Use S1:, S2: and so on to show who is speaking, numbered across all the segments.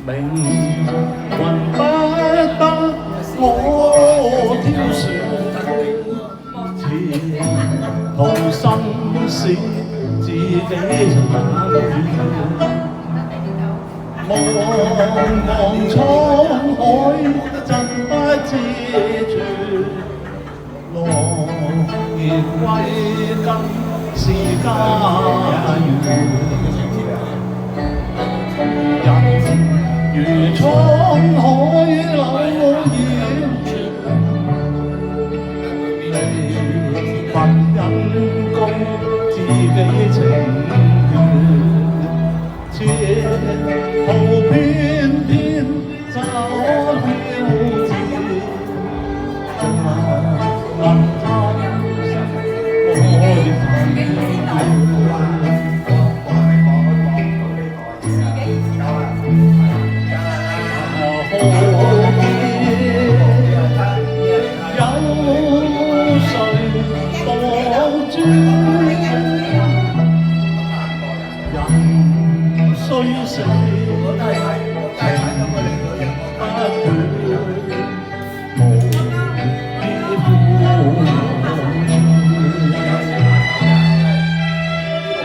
S1: 命運不得我挑選，前途生死自己冷暖。茫茫滄海真不知處，浪兒歸根是家園。人如滄海流言傳，離分因公自己情願。前途偏偏找標誌，能探我的朋友。雖死情不斷，無必負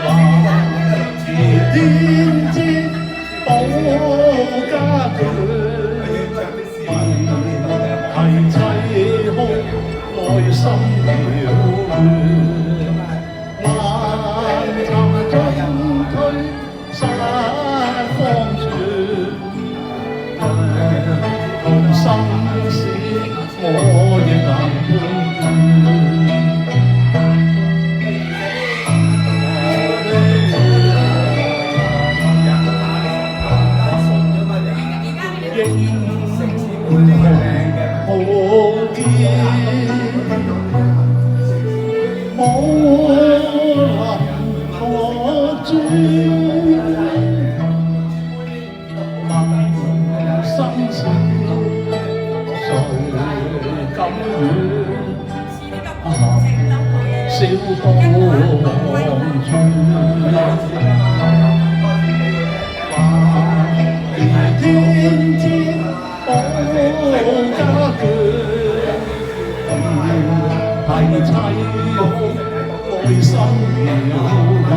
S1: 還而天之保家眷，係凄哭內心遙遠，漫長進退失方寸，同生死我亦難判斷。英雄無見，無能可專。生死誰敢怨？笑當尊。而天之保家眷，係凄哭內心遙遠。